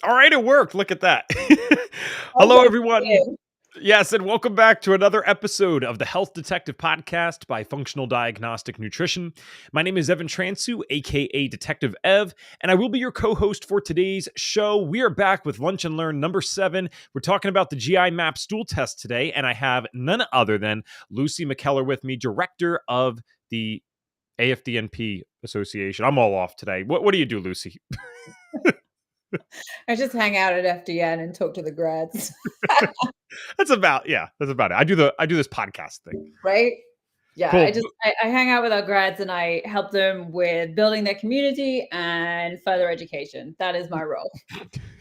All right, it worked. Look at that. Hello, Okay, everyone. good. Yes, and welcome back to another episode of the Health Detective Podcast by Functional Diagnostic Nutrition. My name is Evan Transue, aka Detective Ev, and I will be your co-host for today's show. We are back with Lunch and Learn number 7. We're talking about the GI Map Stool Test today, and I have none other than Lucy McKellar with me, director of the AFDNP Association. I'm all off today. What do you do, Lucy? I just hang out at FDN and talk to the grads, That's about it. I do this podcast thing. right? Yeah, I Cool. just I hang out with our grads and I help them with building their community and further education. That is my role.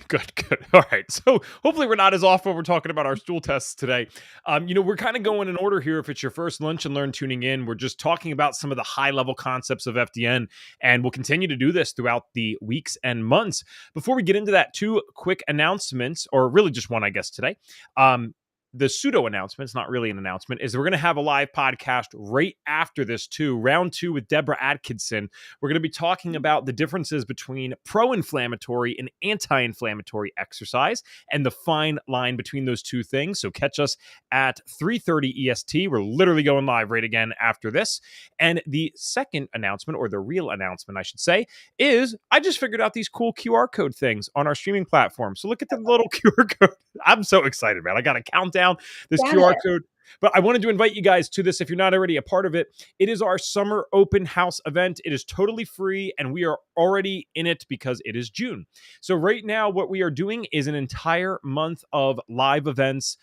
Good. All right. So hopefully we're not as off when we're talking about our stool tests today. We're kind of going in order here. If it's your first Lunch and Learn tuning in, we're just talking about some of the high level concepts of FDN, and we'll continue to do this throughout the weeks and months. Before we get into that, two quick announcements, or really just one, I guess, today. The pseudo announcement, it's not really an announcement, is we're going to have a live podcast right after this too, round 2 with Deborah Atkinson. We're going to be talking about the differences between pro-inflammatory and anti-inflammatory exercise and the fine line between those two things. So catch us at 3:30 EST. We're literally going live right again after this. And the second announcement, or the real announcement, I should say, is I just figured out these cool QR code things on our streaming platform. So look at the little QR code. I'm so excited, man. I got a countdown, this Damn QR it. code. But I wanted to invite you guys to this if you're not already a part of it. It is our summer open house event. It is totally free, and we are already in it because it is June. So right now, what we are doing is an entire month of live events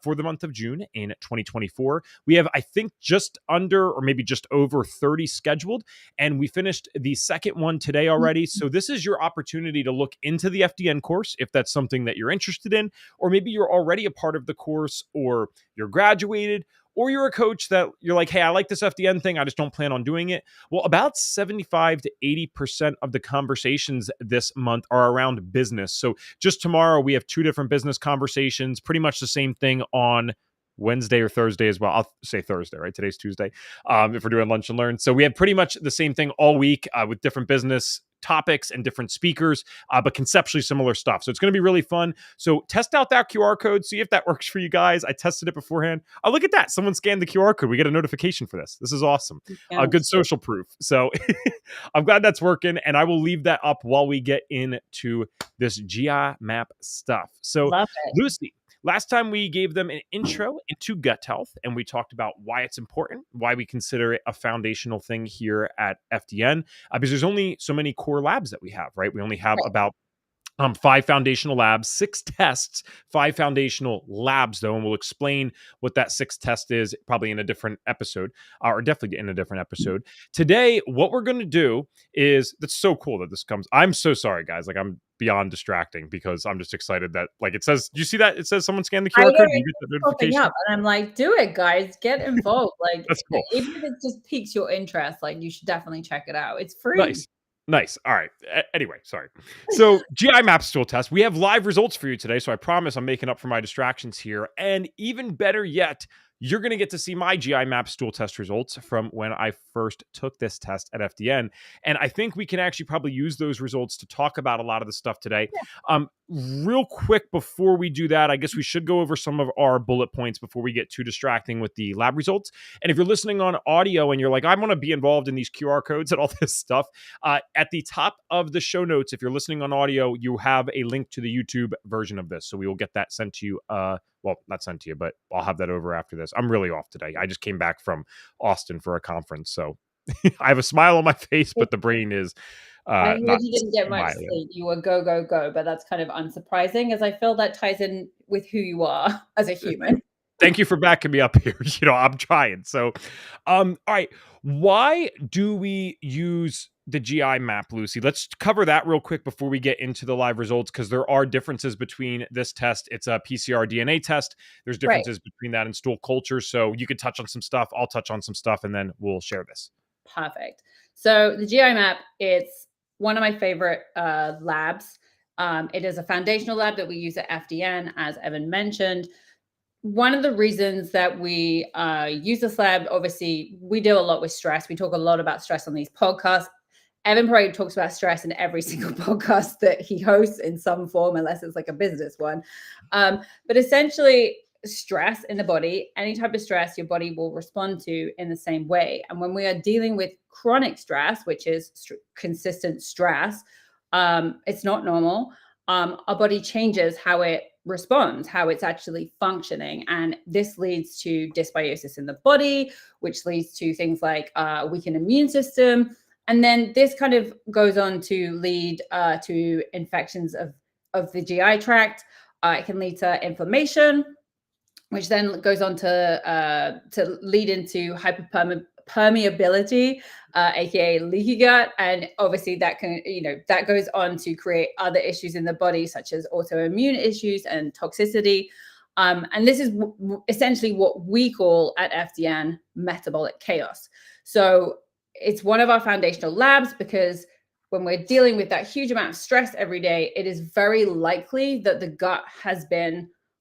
for the month of June in 2024. We have, I think, just under or maybe just over 30 scheduled, and we finished the second one today already. So this is your opportunity to look into the FDN course if that's something that you're interested in, or maybe you're already a part of the course, or you're graduated, or you're a coach that you're like, hey, I like this FDN thing, I just don't plan on doing it. Well, about 75 to 80% of the conversations this month are around business. So just tomorrow, we have 2 different business conversations, pretty much the same thing on Wednesday or Thursday as well. I'll say Thursday, right? Today's Tuesday, if we're doing Lunch and Learn. So we have pretty much the same thing all week with different business topics and different speakers, but conceptually similar stuff. So it's going to be really fun. So test out that QR code, see if that works for you guys. I tested it beforehand. Oh, look at that. Someone scanned the QR code. We get a notification for this. This is awesome. Good social proof. So I'm glad that's working, and I will leave that up while we get into this GI map stuff. So Love it. Lucy, last time we gave them an intro into gut health, and we talked about why it's important, why we consider it a foundational thing here at FDN, because there's only so many core labs that we have, right? We only have Right. about 5 foundational labs, 6 tests, 5 foundational labs, though, and we'll explain what that 6th test is probably in a different episode, or definitely in a different episode. Today, what we're going to do is, that's so cool that this comes. I'm so sorry, guys. Like, I'm beyond distracting because I'm just excited that, like, it says, do you see that? It says someone scanned the I QR know code. You it get the keeps popping notification. up, and I'm like, do it, guys. Get involved. Like, That's cool. even if it just piques your interest, like, you should definitely check it out. It's free. Nice. All right. Anyway, sorry. So, GI Map Stool Test. We have live results for you today. So, I promise I'm making up for my distractions here. And even better yet, you're going to get to see my GI Map Stool Test results from when I first took this test at FDN. And I think we can actually probably use those results to talk about a lot of the stuff today. Real quick before we do that, I guess we should go over some of our bullet points before we get too distracting with the lab results. And if you're listening on audio and you're like, I want to be involved in these QR codes and all this stuff, at the top of the show notes, if you're listening on audio, you have a link to the YouTube version of this. So we will get that sent to you. Well, not sent to you, but I'll have that over after this. I'm really off today. I just came back from Austin for a conference. So I have a smile on my face, but the brain is I heard not you didn't get much smiling. sleep. You were go, go, go, but that's kind of unsurprising, as I feel that ties in with who you are as a human. Thank you for backing me up here. I'm trying. So, all right. Why do we use the GI map, Lucy? Let's cover that real quick before we get into the live results, because there are differences between this test. It's a PCR DNA test. There's Right. differences between that and stool culture. So you could touch on some stuff. I'll touch on some stuff, and then we'll share this. Perfect. So the GI map, it's one of my favorite labs. It is a foundational lab that we use at FDN, as Evan mentioned. One of the reasons that we use this lab, obviously, we deal a lot with stress. We talk a lot about stress on these podcasts. Evan probably talks about stress in every single podcast that he hosts in some form, unless it's like a business one. But essentially, stress in the body, any type of stress, your body will respond to in the same way. And when we are dealing with chronic stress, which is consistent stress, it's not normal. Our body changes how it responds, how it's actually functioning. And this leads to dysbiosis in the body, which leads to things like weakened immune system. And then this kind of goes on to lead to infections of the GI tract. It can lead to inflammation, which then goes on to lead into hyperpermeability, aka leaky gut, and obviously that can, that goes on to create other issues in the body, such as autoimmune issues and toxicity. And this is essentially what we call at FDN metabolic chaos. So it's one of our foundational labs because when we're dealing with that huge amount of stress every day, it is very likely that the gut has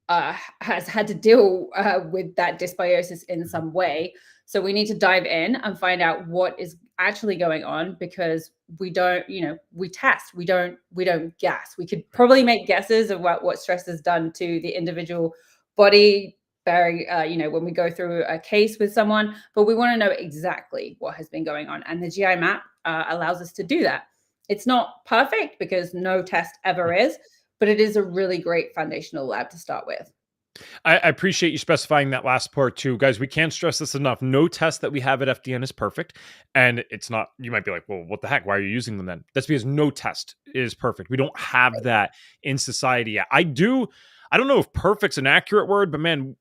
had to deal with that dysbiosis in some way. So we need to dive in and find out what is actually going on, because we don't, we test, we don't guess. We could probably make guesses of what stress has done to the individual body, when we go through a case with someone, but we want to know exactly what has been going on. And the GI map allows us to do that. It's not perfect because no test ever is, but it is a really great foundational lab to start with. I appreciate you specifying that last part too, guys. We can't stress this enough. No test that we have at FDN is perfect. And it's not, you might be like, well, what the heck? Why are you using them then? That's because no test is perfect. We don't have that in society yet. I don't know if perfect's an accurate word, but man,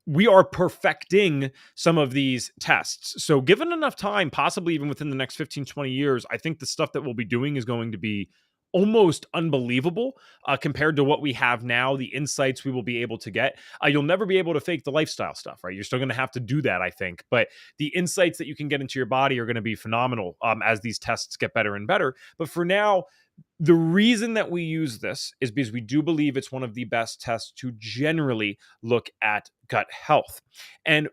we are perfecting some of these tests. So given enough time, possibly even within the next 15, 20 years, I think the stuff that we'll be doing is going to be almost unbelievable compared to what we have now, the insights we will be able to get. You'll never be able to fake the lifestyle stuff, right? You're still going to have to do that, I think. But the insights that you can get into your body are going to be phenomenal as these tests get better and better. But for now, the reason that we use this is because we do believe it's one of the best tests to generally look at gut health. And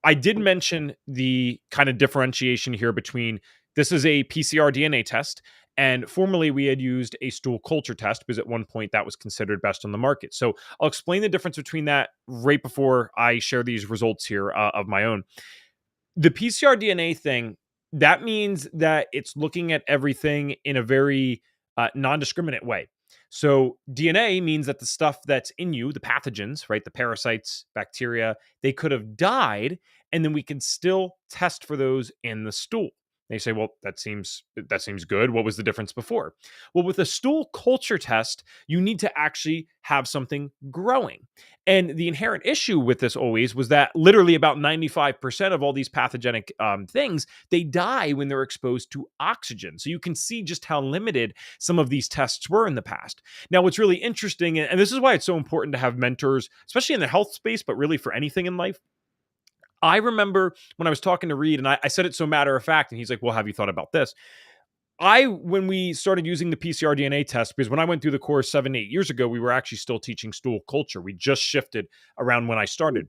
I did mention the kind of differentiation here between this is a PCR DNA test, and formerly we had used a stool culture test because at one point that was considered best on the market. So I'll explain the difference between that right before I share these results here of my own. The PCR DNA thing, that means that it's looking at everything in a very non-discriminate way. So DNA means that the stuff that's in you, the pathogens, right, the parasites, bacteria, they could have died, and then we can still test for those in the stool. They say, well, that seems good. What was the difference before? Well, with a stool culture test, you need to actually have something growing. And the inherent issue with this always was that literally about 95% of all these pathogenic things, they die when they're exposed to oxygen. So you can see just how limited some of these tests were in the past. Now, what's really interesting, and this is why it's so important to have mentors, especially in the health space, but really for anything in life. I remember when I was talking to Reed, and I said it so matter of fact, and he's like, well, have you thought about this? When we started using the PCR DNA test, because when I went through the course 7-8 years ago, we were actually still teaching stool culture. We just shifted around when I started.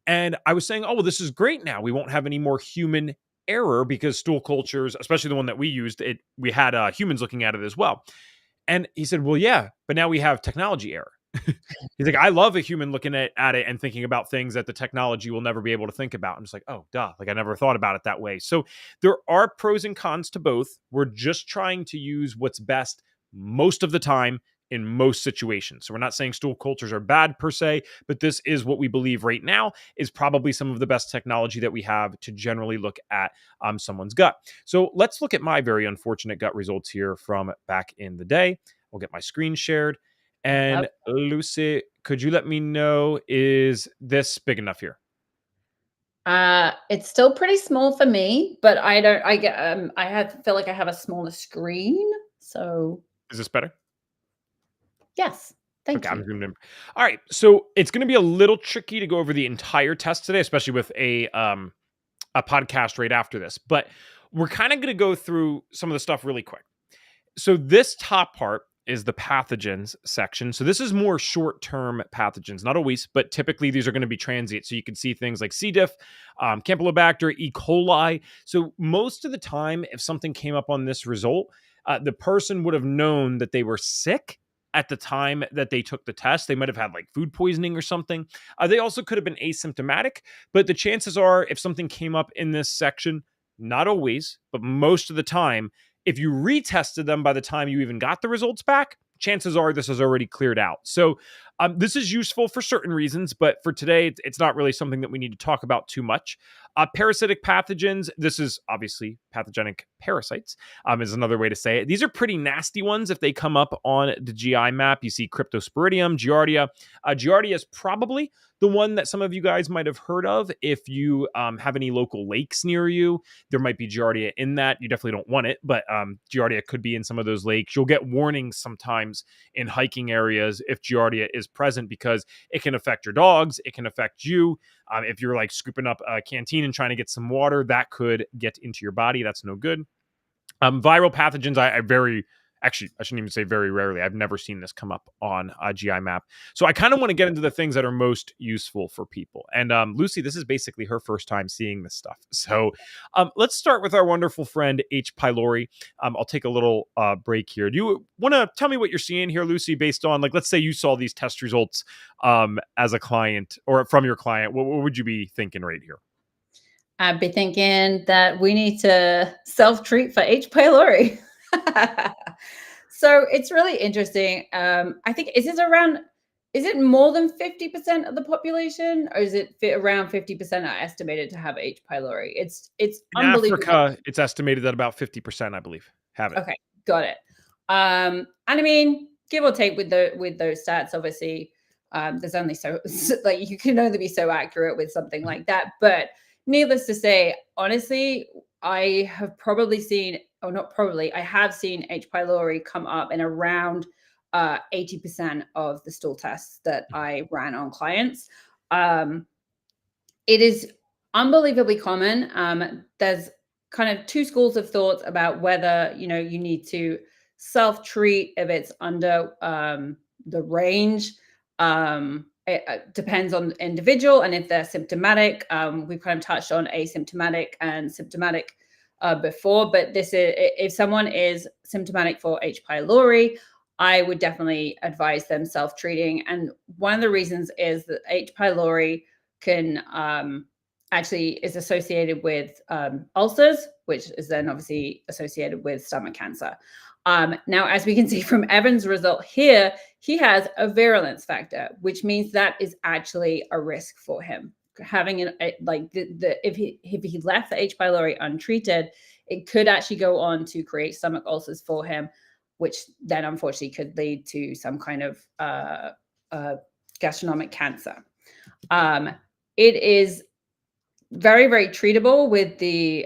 And I was saying, oh, well, this is great now. We won't have any more human error because stool cultures, especially the one that we used, we had humans looking at it as well. And he said, well, yeah, but now we have technology error. He's like, I love a human looking at it and thinking about things that the technology will never be able to think about. I'm just like, oh, duh. Like, I never thought about it that way. So there are pros and cons to both. We're just trying to use what's best most of the time in most situations. So we're not saying stool cultures are bad per se, but this is what we believe right now is probably some of the best technology that we have to generally look at someone's gut. So let's look at my very unfortunate gut results here from back in the day. I'll get my screen shared. And Lucy, could you let me know, is this big enough here? It's still pretty small for me, but I feel like I have a smaller screen. So Is this better? Yes. Thank you. I'm zoomed in. All right. So it's going to be a little tricky to go over the entire test today, especially with a podcast right after this. But we're kind of going to go through some of the stuff really quick. So this top part, is the pathogens section. So this is more short-term pathogens, not always, but typically these are going to be transient. So you can see things like C. diff, Campylobacter, E. coli. So most of the time, if something came up on this result, the person would have known that they were sick at the time that they took the test. They might have had like food poisoning or something. They also could have been asymptomatic, but the chances are if something came up in this section, not always, but most of the time, if you retested them by the time you even got the results back, chances are this is already cleared out. So this is useful for certain reasons, but for today, it's not really something that we need to talk about too much. Parasitic pathogens, this is obviously pathogenic parasites, is another way to say it. These are pretty nasty ones if they come up on the GI map. You see Cryptosporidium, Giardia. Giardia is probably the one that some of you guys might have heard of. If you have any local lakes near you, there might be Giardia in that. You definitely don't want it, but Giardia could be in some of those lakes. You'll get warnings sometimes in hiking areas if Giardia is present because it can affect your dogs. It can affect you. If you're like scooping up a canteen and trying to get some water, that could get into your body. That's no good. Viral pathogens, actually, I shouldn't even say very rarely. I've never seen this come up on a GI map. So I kind of want to get into the things that are most useful for people. And Lucy, this is basically her first time seeing this stuff. So let's start with our wonderful friend, H. pylori. I'll take a little break here. Do you want to tell me what you're seeing here, Lucy, based on, like, let's say you saw these test results as a client or from your client. What would you be thinking right here? I'd be thinking that we need to self-treat for H. pylori. So it's really interesting. I think, is it more than 50% of the population, or is it around 50% are estimated to have H. pylori? It's In unbelievable. Africa, it's estimated that about 50%, I believe, have it. Okay, got it. And I mean, give or take with those stats, obviously, there's only so like you can only be so accurate with something like that. But needless to say, honestly, I have probably seen, or not probably, I have seen H. pylori come up in around 80% of the stool tests that I ran on clients. It is unbelievably common. There's kind of two schools of thought about whether you need to self-treat if it's under the range. It depends on the individual and if they're symptomatic. We've kind of touched on asymptomatic and symptomatic before, but this is, if someone is symptomatic for H. pylori, I would definitely advise them self-treating. And one of the reasons is that H. pylori can actually is associated with ulcers, which is then obviously associated with stomach cancer. Now, as we can see from Evan's result here, he has a virulence factor, which means that is actually a risk for him. Having if he left the H. pylori untreated, it could actually go on to create stomach ulcers for him, which then unfortunately could lead to some kind of gastronomic cancer. It is very, very treatable with the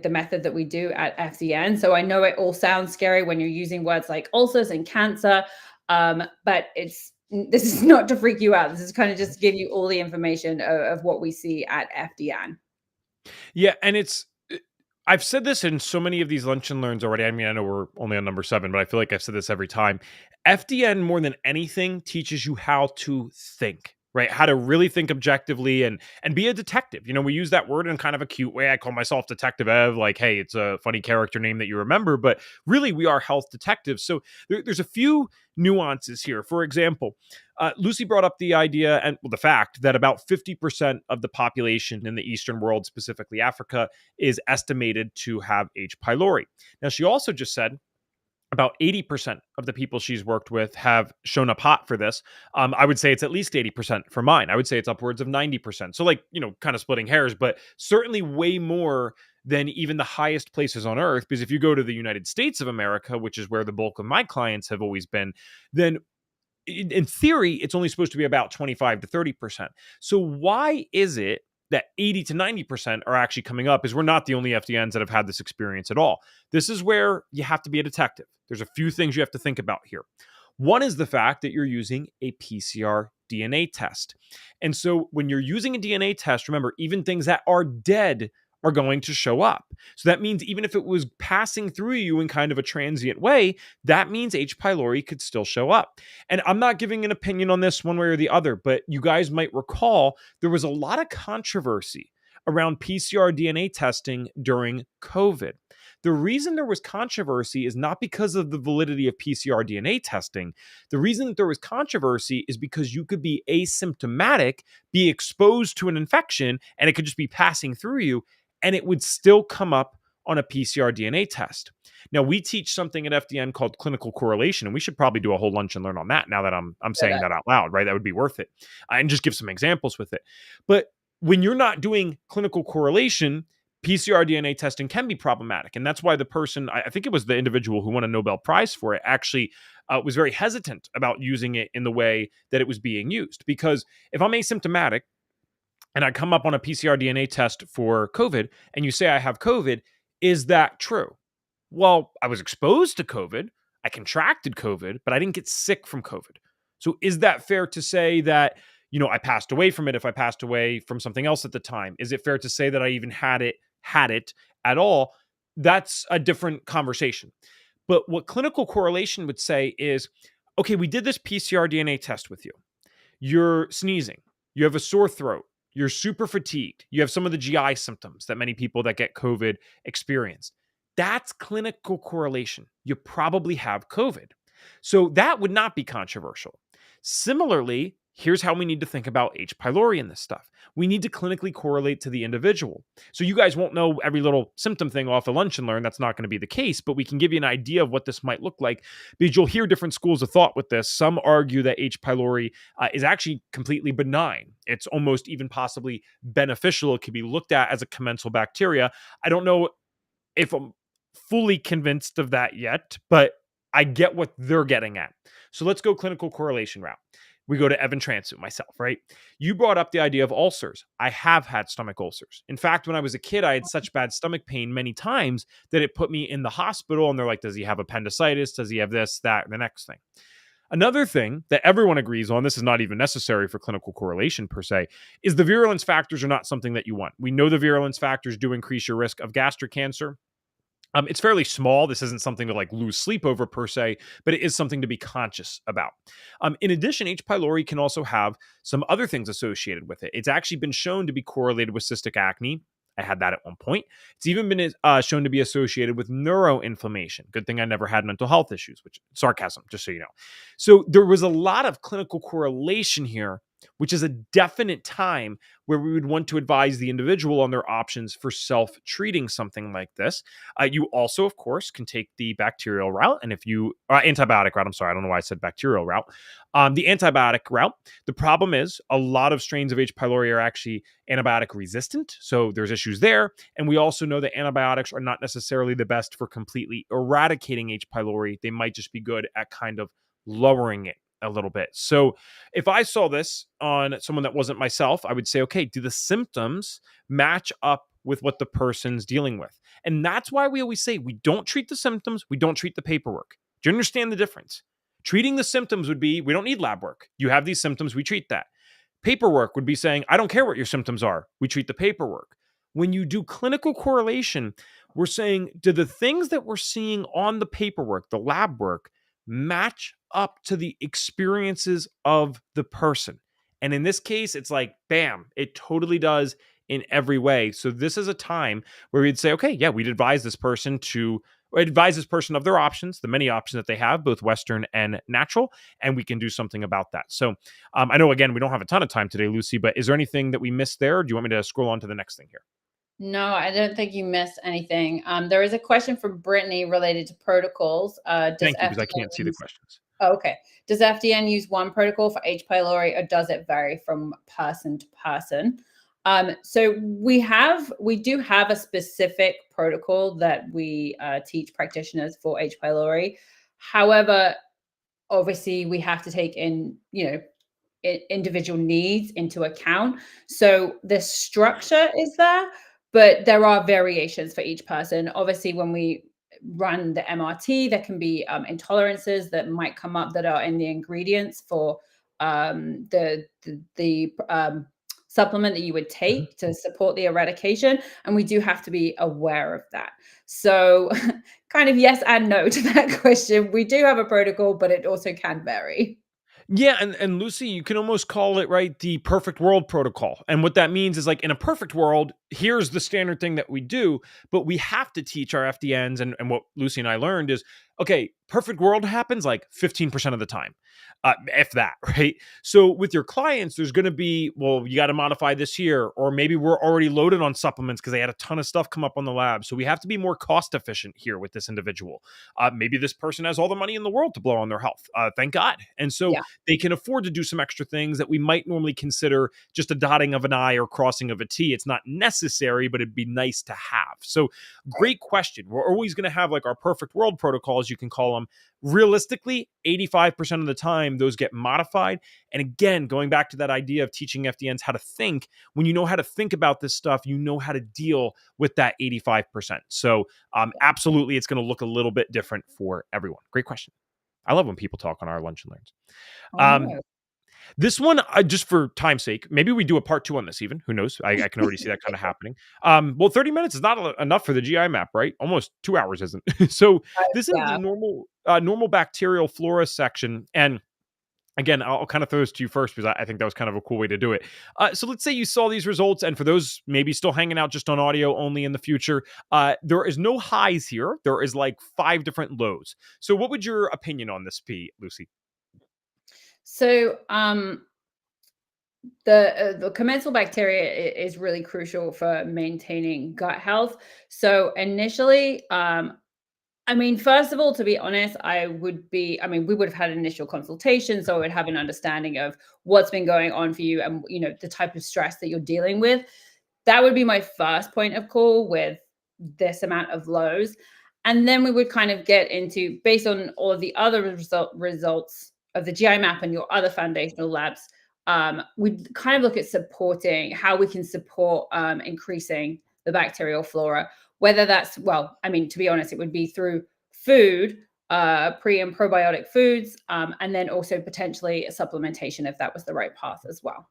method that we do at FDN. So I know it all sounds scary when you're using words like ulcers and cancer, but this is not to freak you out. This is kind of just to give you all the information of what we see at FDN. Yeah, and I've said this in so many of these lunch and learns already. I mean, I know we're only on number 7, but I feel like I've said this every time. FDN, more than anything, teaches you how to think, right? How to really think objectively and be a detective. We use that word in kind of a cute way. I call myself Detective Ev, like, hey, it's a funny character name that you remember, but really we are health detectives. So there's a few nuances here. For example, Lucy brought up the idea and the fact that about 50% of the population in the Eastern world, specifically Africa, is estimated to have H. pylori. Now, she also just said about 80% of the people she's worked with have shown up hot for this. I would say it's at least 80% for mine. I would say it's upwards of 90%. So kind of splitting hairs, but certainly way more than even the highest places on earth. Because if you go to the United States of America, which is where the bulk of my clients have always been, then in theory, it's only supposed to be about 25 to 30%. So why is it that 80 to 90% are actually coming up? Is we're not the only FDNs that have had this experience at all. This is where you have to be a detective. There's a few things you have to think about here. One is the fact that you're using a PCR DNA test. And so when you're using a DNA test, remember, even things that are dead are going to show up. So that means even if it was passing through you in kind of a transient way, that means H. pylori could still show up. And I'm not giving an opinion on this one way or the other, but you guys might recall there was a lot of controversy around PCR DNA testing during COVID. The reason there was controversy is not because of the validity of PCR DNA testing. The reason that there was controversy is because you could be asymptomatic, be exposed to an infection, and it could just be passing through you, and it would still come up on a PCR DNA test. Now, we teach something at FDN called clinical correlation, and we should probably do a whole lunch and learn on that now that I'm saying that out loud, right? That would be worth it. And just give some examples with it. But when you're not doing clinical correlation, PCR DNA testing can be problematic. And that's why the person, I think it was the individual who won a Nobel Prize for it, actually was very hesitant about using it in the way that it was being used. Because if I'm asymptomatic and I come up on a PCR DNA test for COVID and you say I have COVID, is that true? Well, I was exposed to COVID, I contracted COVID, but I didn't get sick from COVID. So is that fair to say that, I passed away from it if I passed away from something else at the time? Is it fair to say that I even had it at all? That's a different conversation. But what clinical correlation would say is, okay, we did this PCR DNA test with you. You're sneezing, you have a sore throat, you're super fatigued, you have some of the GI symptoms that many people that get COVID experience. That's clinical correlation. You probably have COVID. So that would not be controversial. Similarly, here's how we need to think about H. pylori in this stuff. We need to clinically correlate to the individual. So you guys won't know every little symptom thing off the lunch and learn. That's not going to be the case, but we can give you an idea of what this might look like because you'll hear different schools of thought with this. Some argue that H. pylori is actually completely benign. It's almost even possibly beneficial. It can be looked at as a commensal bacteria. I don't know if I'm fully convinced of that yet, but I get what they're getting at. So let's go clinical correlation route. We go to Evan Transue, myself, right? You brought up the idea of ulcers. I have had stomach ulcers. In fact, when I was a kid, I had such bad stomach pain many times that it put me in the hospital. And they're like, does he have appendicitis? Does he have this, that, the next thing? Another thing that everyone agrees on, this is not even necessary for clinical correlation per se, is the virulence factors are not something that you want. We know the virulence factors do increase your risk of gastric cancer. It's fairly small. This isn't something to like lose sleep over per se, but it is something to be conscious about. In addition, H. pylori can also have some other things associated with it. It's actually been shown to be correlated with cystic acne. I had that at one point. It's even been shown to be associated with neuroinflammation. Good thing I never had mental health issues, which sarcasm, just so you know. So there was a lot of clinical correlation here, which is a definite time where we would want to advise the individual on their options for self-treating something like this. You also, of course, can take the bacterial route. And if you, antibiotic route, I'm sorry, I don't know why I said bacterial route. The antibiotic route, the problem is a lot of strains of H. pylori are actually antibiotic resistant. So there's issues there. And we also know that antibiotics are not necessarily the best for completely eradicating H. pylori. They might just be good at kind of lowering it a little bit. So if I saw this on someone that wasn't myself, I would say, okay, do the symptoms match up with what the person's dealing with? And that's why we always say we don't treat the symptoms, we don't treat the paperwork. Do you understand the difference? Treating the symptoms would be, we don't need lab work. You have these symptoms, we treat that. Paperwork would be saying, I don't care what your symptoms are, we treat the paperwork. When you do clinical correlation, we're saying, do the things that we're seeing on the paperwork, the lab work, match up to the experiences of the person? And in this case, it's like, bam, it totally does in every way. So this is a time where we'd say, okay, yeah, we'd advise this person of their options, the many options that they have, both Western and natural, and we can do something about that. So I know, again, we don't have a ton of time today, Lucy, but is there anything that we missed there? Or do you want me to scroll on to the next thing here? No, I don't think you missed anything. There is a question from Brittany related to protocols. Thank you, because I can't see the questions. Okay. Does FDN use one protocol for H. pylori, or does it vary from person to person? So we do have a specific protocol that we teach practitioners for H. pylori. However, obviously we have to take in, individual needs into account. So the structure is there, but there are variations for each person. Obviously, when we run the MRT, there can be intolerances that might come up that are in the ingredients for the supplement that you would take to support the eradication. And we do have to be aware of that. So kind of yes and no to that question. We do have a protocol, but it also can vary. Yeah, and Lucy, you can almost call it, right, the perfect world protocol. And what that means is, like, in a perfect world, here's the standard thing that we do, but we have to teach our FDNs, and what Lucy and I learned is, okay, perfect world happens like 15% of the time, if that, right? So with your clients, there's going to be, well, you got to modify this here, or maybe we're already loaded on supplements because they had a ton of stuff come up on the lab. So we have to be more cost efficient here with this individual. Maybe this person has all the money in the world to blow on their health. Thank God. And so Yeah. they can afford to do some extra things that we might normally consider just a dotting of an I or crossing of a T. It's not necessary, but it'd be nice to have. So, great question. We're always going to have like our perfect world protocols, you can call them. Realistically, 85% of the time, those get modified. And again, going back to that idea of teaching FDNs how to think, when you know how to think about this stuff, you know how to deal with that 85%. So, absolutely, it's going to look a little bit different for everyone. Great question. I love when people talk on our lunch and learns. I Um, know. this one, just for time's sake, maybe we do a part two on this even. Who knows? I can already see that kind of happening. Well, 30 minutes is not enough for the GI map, right? Almost 2 hours isn't. So this is the Yeah. normal bacterial flora section. And again, I'll kind of throw this to you first because I think that was kind of a cool way to do it. So let's say you saw these results, and for those maybe still hanging out just on audio only in the future, there is no highs here. There is like 5 different lows. So what would your opinion on this be, Lucy? So the commensal bacteria is really crucial for maintaining gut health. So initially, I mean, first of all, to be honest, I mean, we would have had an initial consultation, so I would have an understanding of what's been going on for you and, the type of stress that you're dealing with. That would be my first point of call with this amount of lows. And then we would kind of get into, based on all of the other results of the GI map and your other foundational labs, we'd kind of look at supporting how we can support increasing the bacterial flora, whether that's, well, I mean, to be honest, it would be through food, pre and probiotic foods, and then also potentially a supplementation if that was the right path as well.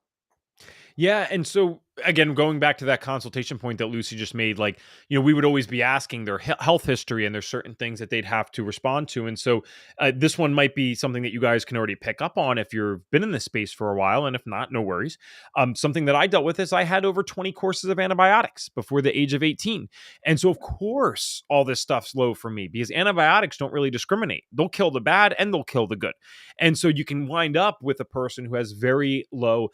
Yeah, and so again, going back to that consultation point that Lucy just made, like, we would always be asking their health history, and there's certain things that they'd have to respond to. And so this one might be something that you guys can already pick up on if you've been in this space for a while, and if not, no worries. Something that I dealt with is I had over 20 courses of antibiotics before the age of 18. And so, of course, all this stuff's low for me because antibiotics don't really discriminate. They'll kill the bad and they'll kill the good. And so you can wind up with a person who has very low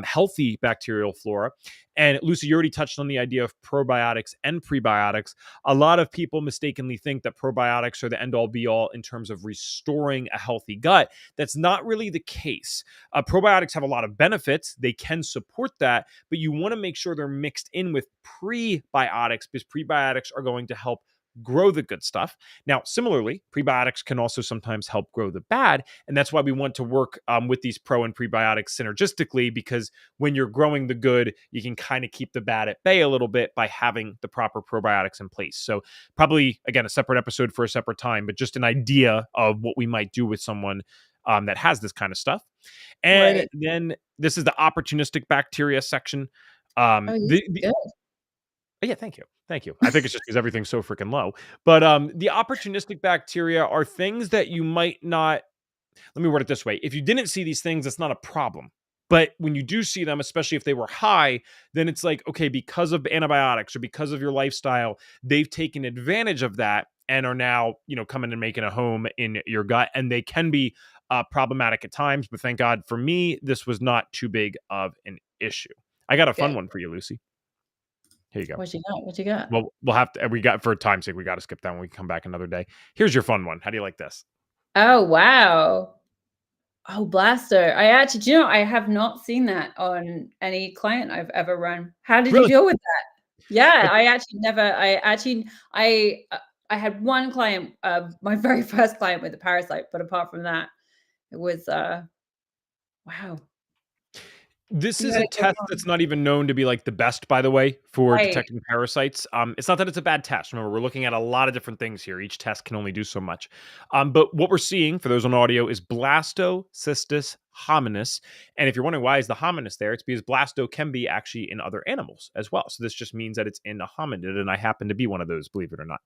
healthy bacterial flora. And Lucy, you already touched on the idea of probiotics and prebiotics. A lot of people mistakenly think that probiotics are the end all be all in terms of restoring a healthy gut. That's not really the case. Probiotics have a lot of benefits. They can support that, but you want to make sure they're mixed in with prebiotics because prebiotics are going to help grow the good stuff. Now, similarly, prebiotics can also sometimes help grow the bad. And that's why we want to work with these pro and prebiotics synergistically, because when you're growing the good, you can kind of keep the bad at bay a little bit by having the proper probiotics in place. So probably, again, a separate episode for a separate time, but just an idea of what we might do with someone that has this kind of stuff. And Right. then this is the opportunistic bacteria section. Oh, you The good. Yeah, thank you. Thank you. I think it's just because everything's so freaking low. But the opportunistic bacteria are things that you might not, let me word it this way. If you didn't see these things, it's not a problem. But when you do see them, especially if they were high, then it's like, okay, because of antibiotics or because of your lifestyle, they've taken advantage of that and are now, coming and making a home in your gut. And they can be problematic at times. But thank God for me, this was not too big of an issue. I got a fun Good. one for you, Lucy. Here you go. What you got? What you got? Well, we'll have to. We got for time's sake, we got to skip that one. We can come back another day. Here's your fun one. How do you like this? Oh, wow. Oh, Blaster. I actually, do you know, I have not seen that on any client I've ever run. How did you Really? deal with that? Yeah, Okay. I actually never, I actually, I had one client, my very first client with a parasite, but apart from that, it was, wow. This You is had a a good test one. that's not even known to be like the best, by the way, for Right. detecting parasites. It's not that it's a bad test. Remember, we're looking at a lot of different things here. Each test can only do so much. But what we're seeing for those on audio is blastocystis hominis. And if you're wondering why is the hominis there, it's because blasto can be actually in other animals as well. So this just means that it's in a hominid, and I happen to be one of those, believe it or not.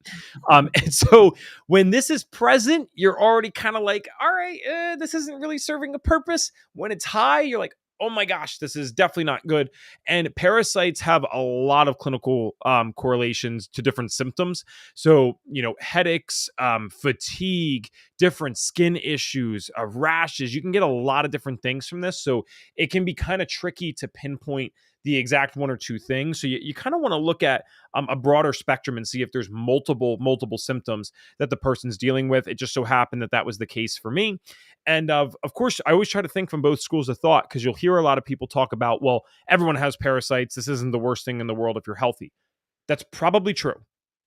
And so when this is present, you're already kind of like, all right, this isn't really serving a purpose. When it's high, you're like, oh my gosh, this is definitely not good. And parasites have a lot of clinical correlations to different symptoms. So, headaches, fatigue, different skin issues, rashes. You can get a lot of different things from this. So, it can be kind of tricky to pinpoint the exact one or two things. So, you kind of want to look at a broader spectrum and see if there's multiple symptoms that the person's dealing with. It just so happened that was the case for me. And of course, I always try to think from both schools of thought, because you'll hear a lot of people talk about, well, everyone has parasites. This isn't the worst thing in the world if you're healthy. That's probably true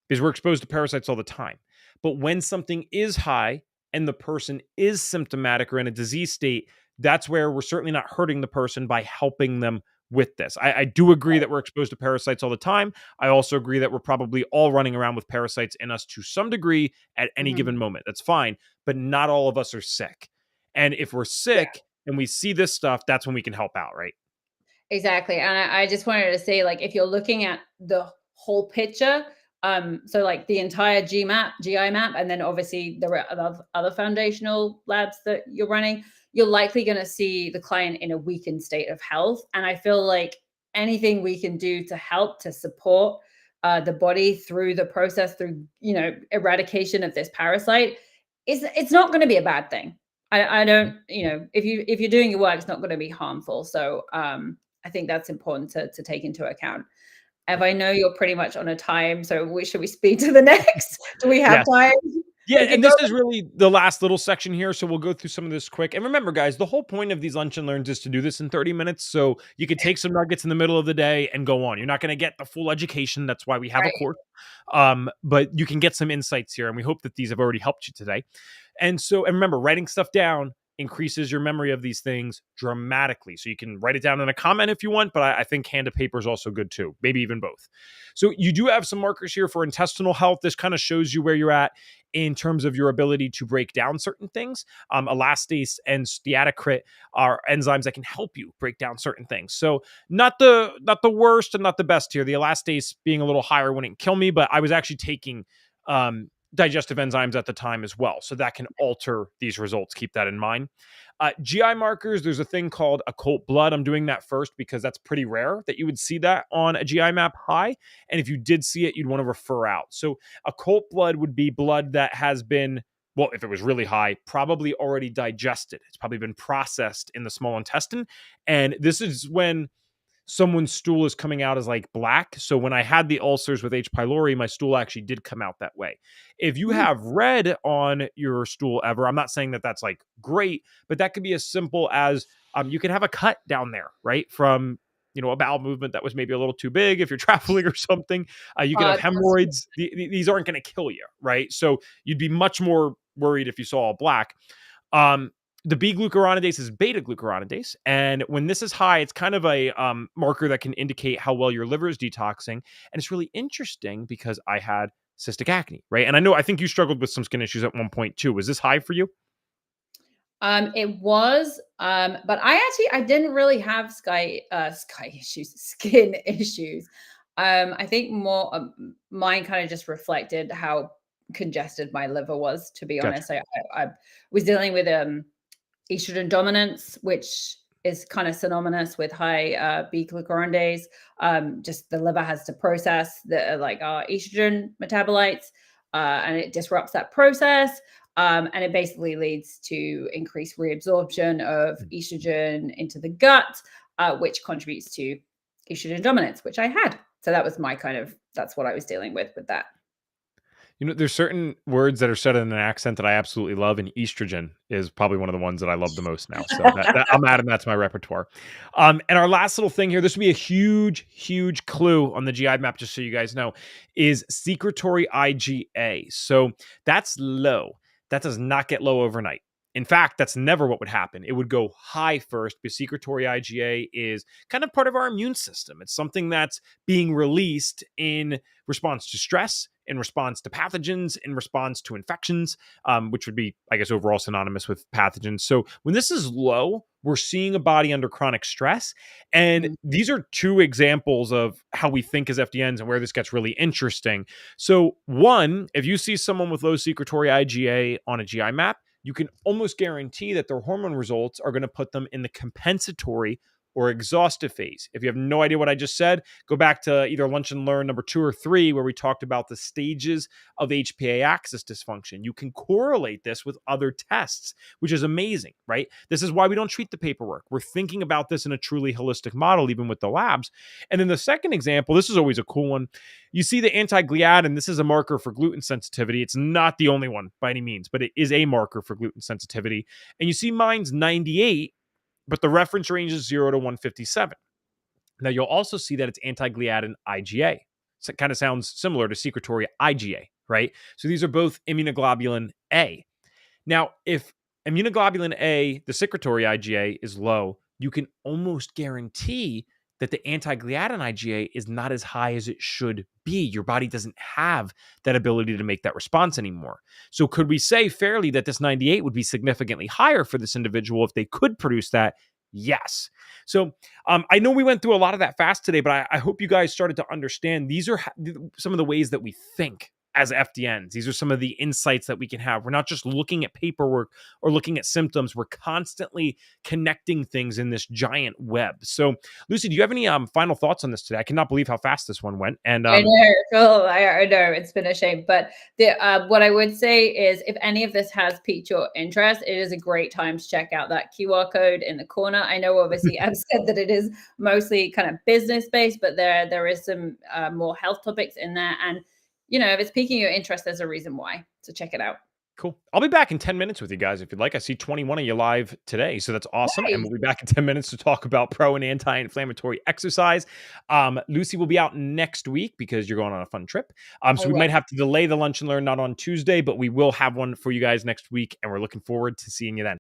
because we're exposed to parasites all the time. But when something is high and the person is symptomatic or in a disease state, that's where we're certainly not hurting the person by helping them with this. I do agree that we're exposed to parasites all the time. I also agree that we're probably all running around with parasites in us to some degree at any Mhm. given moment. That's fine, but not all of us are sick. And if we're Yeah. sick and we see this stuff, that's when we can help out, right? Exactly. And I just wanted to say, like, if you're looking at the whole picture, so like the entire GI map, and then obviously there are other foundational labs that you're running, you're likely going to see the client in a weakened state of health. And I feel like anything we can do to help to support the body through the process, through eradication of this parasite, it's not going to be a bad thing. I don't, if you're doing your work, it's not going to be harmful. So I think that's important to take into account. Ev, I know you're pretty much on a time, so should we speed to the next? Do we have Yes. time? Yeah, We can and go. this is really the last little section here, so we'll go through some of this quick. And remember, guys, the whole point of these lunch and learns is to do this in 30 minutes, so you could take some nuggets in the middle of the day and go on. You're not going to get the full education. That's why we have a Right. course. But you can get some insights here, and we hope that these have already helped you today. And remember, writing stuff down increases your memory of these things dramatically. So you can write it down in a comment if you want, but I think hand to paper is also good too, maybe even both. So you do have some markers here for intestinal health. This kind of shows you where you're at in terms of your ability to break down certain things. Elastase and steatocrit are enzymes that can help you break down certain things. So not the worst and not the best here. The elastase being a little higher wouldn't kill me, but I was actually taking digestive enzymes at the time as well. So that can alter these results. Keep that in mind. GI markers, there's a thing called occult blood. I'm doing that first because that's pretty rare that you would see that on a GI map high. And if you did see it, you'd want to refer out. So occult blood would be blood that has been, well, if it was really high, probably already digested. It's probably been processed in the small intestine. And this is when someone's stool is coming out as like black. So when I had the ulcers with H. pylori, my stool actually did come out that way. If you Mm. have red on your stool ever, I'm not saying that that's like great, but that could be as simple as you can have a cut down there, right? From a bowel movement that was maybe a little too big if you're traveling or something. You could have hemorrhoids. These aren't going to kill you, right? So you'd be much more worried if you saw all black. The B glucuronidase is beta glucuronidase. And when this is high, it's kind of a marker that can indicate how well your liver is detoxing. And it's really interesting because I had cystic acne, right? And I think you struggled with some skin issues at one point too. Was this high for you? It was, but I didn't really have sky issues, skin issues. I think more mine kind of just reflected how congested my liver was. To be Gotcha. honest, I was dealing with estrogen dominance, which is kind of synonymous with high B-glucuronidase. Just the liver has to process the estrogen metabolites, and it disrupts that process. And it basically leads to increased reabsorption of estrogen into the gut, which contributes to estrogen dominance, which I had. So that was that's what I was dealing with that. There's certain words that are said in an accent that I absolutely love, and estrogen is probably one of the ones that I love the most now. So that I'm adding that to my repertoire. And our last little thing here, this would be a huge, huge clue on the GI map, just so you guys know, is secretory IgA. So that's low. That does not get low overnight. In fact, that's never what would happen. It would go high first because secretory IgA is kind of part of our immune system. It's something that's being released in response to stress, in response to pathogens, in response to infections, which would be, I guess, overall synonymous with pathogens. So when this is low, we're seeing a body under chronic stress. And these are two examples of how we think as FDNs and where this gets really interesting. So one, if you see someone with low secretory IgA on a GI map, you can almost guarantee that their hormone results are going to put them in the compensatory or exhaustive phase. If you have no idea what I just said, go back to either Lunch and Learn number 2 or 3, where we talked about the stages of HPA axis dysfunction. You can correlate this with other tests, which is amazing, right? This is why we don't treat the paperwork. We're thinking about this in a truly holistic model, even with the labs. And then the second example, this is always a cool one. You see the anti-gliadin. This is a marker for gluten sensitivity. It's not the only one by any means, but it is a marker for gluten sensitivity. And you see mine's 98, but the reference range is 0 to 157. Now, you'll also see that it's anti-gliadin IgA. So it kind of sounds similar to secretory IgA, right? So these are both immunoglobulin A. Now, if immunoglobulin A, the secretory IgA, is low, you can almost guarantee that the anti-gliadin IgA is not as high as it should be. Your body doesn't have that ability to make that response anymore. So could we say fairly that this 98 would be significantly higher for this individual if they could produce that? Yes. So I know we went through a lot of that fast today, but I hope you guys started to understand these are some of the ways that we think as FDNs. These are some of the insights that we can have. We're not just looking at paperwork or looking at symptoms. We're constantly connecting things in this giant web. So, Lucy, do you have any final thoughts on this today? I cannot believe how fast this one went. And I know, Phil, I know it's been a shame, but what I would say is if any of this has piqued your interest, it is a great time to check out that QR code in the corner. I know obviously I've said that it is mostly kind of business based, but there is some more health topics in there. And if it's piquing your interest, there's a reason why. So check it out. Cool. I'll be back in 10 minutes with you guys if you'd like. I see 21 of you live today, so that's awesome. Nice. And we'll be back in 10 minutes to talk about pro and anti-inflammatory exercise. Lucy will be out next week because you're going on a fun trip. So we might have to delay the Lunch and Learn, not on Tuesday, but we will have one for you guys next week, and we're looking forward to seeing you then.